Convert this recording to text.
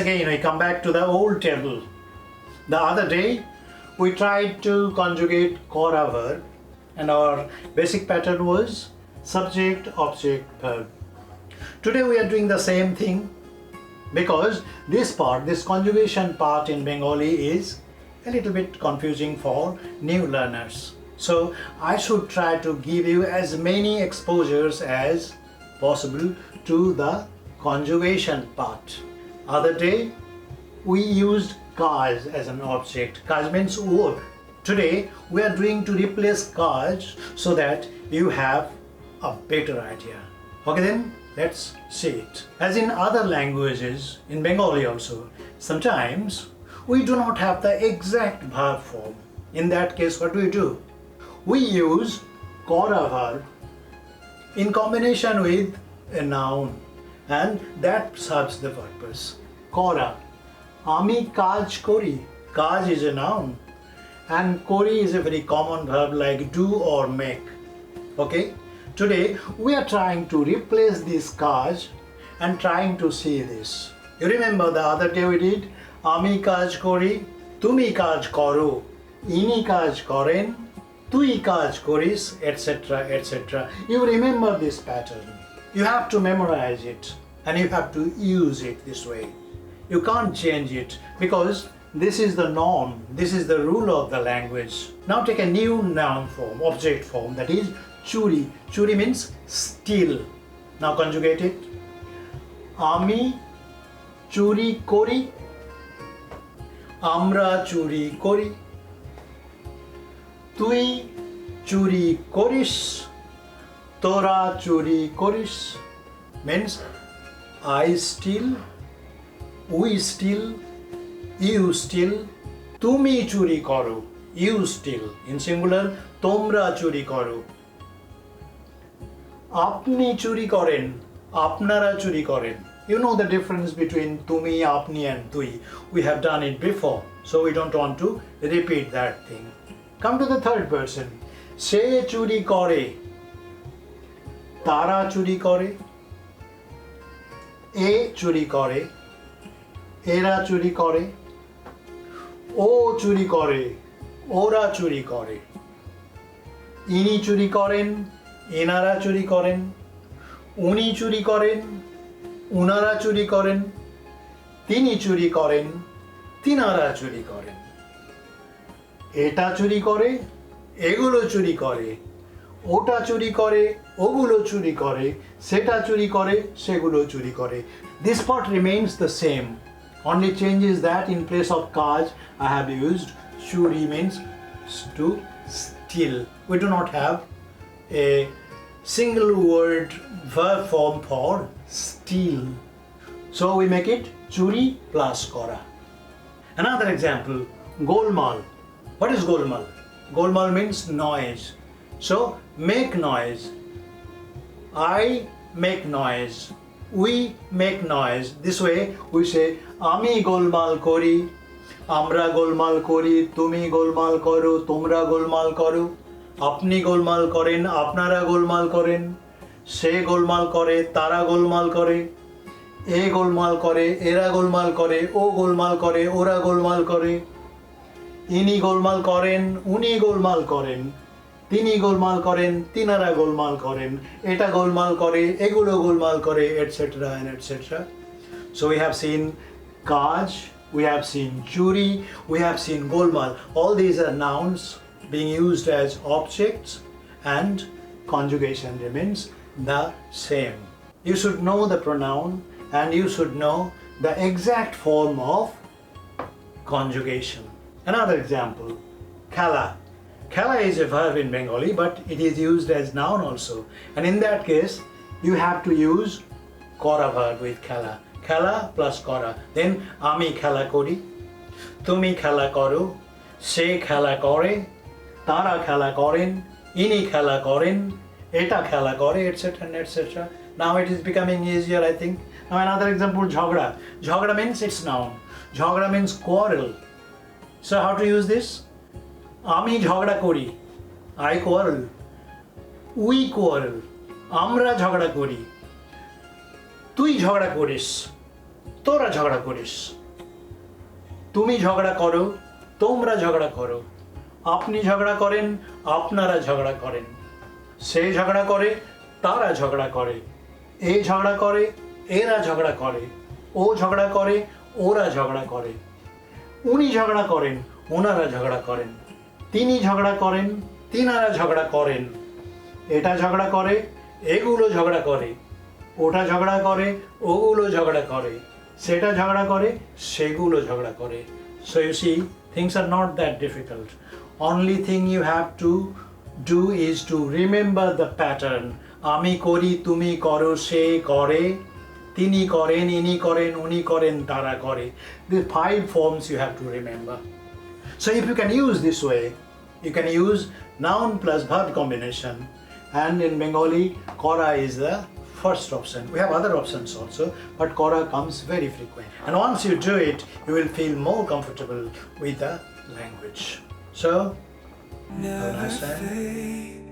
again we come back to the old table. The other day we tried to conjugate KORA verb and our basic pattern was subject, object, verb. Today we are doing the same thing because this conjugation part in Bengali is a little bit confusing for new learners. So I should try to give you as many exposures as possible to the conjugation part. Other day we used kaj as an object. Kaj means would. Today we are doing to replace kaj so that you have a better idea. Okay then, let's see it. As in other languages, in Bengali also, sometimes we do not have the exact verb form. In that case, what do? We use KORA verb in combination with a noun, and that serves the purpose. KORA. AAMI KHELA KORI. Kaj is a noun and kori is a very common verb like do or make. Okay? Today we are trying to replace this kaj and trying to see this. You remember the other day we did AAMI KHELA KORI, tumi kaj koro, ini kaj koren, tui kaj koris, etc. etc. You remember this pattern. You have to memorize it and you have to use it this way. You can't change it because this is the norm, this is the rule of the language. Now take a new noun form, object form, that is CHURI. CHURI means steal. Now conjugate it. AAMI CHURI KORI, AAMRAA CHURI KORI, tui CHURI KORIS, tora CHURI KORIS. Means I steal, we steal, you steal, tumi churi koro, you steal. In singular, tomra churi koro. Apni churi koren, apnara churi koren. You know the difference between tumi, apni and tui. We have done it before, so we don't want to repeat that thing. Come to the third person. Se churi kore, tara churi kore, e churi kore, era churi kore, o churi kore, ora churi kore, ini churi koren, enara churi koren, uni churi koren, unara churi koren, tini churi koren, tinara churi koren. Eta churi kore, egulo churi kore, ota churi kore, ogulo churi kore, seta churi kore, segulo churi kore. This part remains the same. Only change is that in place of kaj, I have used churi, means to steal. We do not have a single word verb form for steal. So we make it churi plus kora. Another example, golmal. What is golmal? Golmal means noise. So make noise. I make noise. We make noise. This way we say AAMI GOLMAL KORI, AAMRAA GOLMAL KORI, tumi GOLMAL koro, tomra GOLMAL koro, apni GOLMAL koren, apnara GOLMAL koren, se GOLMAL kore, tara GOLMAL kore, e GOLMAL kore, era GOLMAL kore, o GOLMAL kore, ora GOLMAL kore, ini GOLMAL koren, uni GOLMAL koren, tini golmal koren, tinara golmal koren, eta golmal kore, egulo golmal kore, etc. and etc. So we have seen kaj, we have seen churi, we have seen golmal. All these are nouns being used as objects and conjugation remains the same. You should know the pronoun and you should know the exact form of conjugation. Another example, khala. Khala is a verb in Bengali, but it is used as noun also. And in that case, you have to use KORA verb with khala. Khala plus KORA. Then AAMI KHELA KORI, tumi khela koro, se khela kore, tara khela koren, ini khela koren, eta khela kore, etc. and etc. Now it is becoming easier, I think. Now another example, jhogra. Jhogra means it's noun. Jhogra means quarrel. So how to use this? AAMI JHOGRA KORI, I quarrel. We quarrel. AAMRAA KHELA KORI. Tui JHOGRA KORIS. তোরা ঝগড়া করিস। তুমি ঝগড়া করো, তোমরা ঝগড়া করো। আপনি ঝগড়া করেন, আপনারা ঝগড়া করেন। সে ঝগড়া করে, তারা ঝগড়া করে। এ ঝগড়া করে, এরা ঝগড়া করে। ও ঝগড়া করে, ওরা ঝগড়া করে। উনি ঝগড়া করেন, ওনারা ঝগড়া করেন। তিনি ঝগড়া করেন, তিনারা ঝগড়া করেন। এটা ঝগড়া করে, এগুলো ঝগড়া করে। ওটা ঝগড়া করে, ওগুলো ঝগড়া করে। সেটা ঝগড়া করে, সেগুলো ঝগড়া করে। So you see, things are not that difficult. Only thing you have to do is to remember the pattern. আমি করি, তুমি করো, সে করে, তিনি করেন, ইনি করেন, উনি করেন, তারা করে. The 5 forms you have to remember. So if you can use this way, you can use noun plus verb combination. And in Bengali, KORA is the first option. We have other options also, but KORA comes very frequent. And once you do it, you will feel more comfortable with the language. So, have a nice time.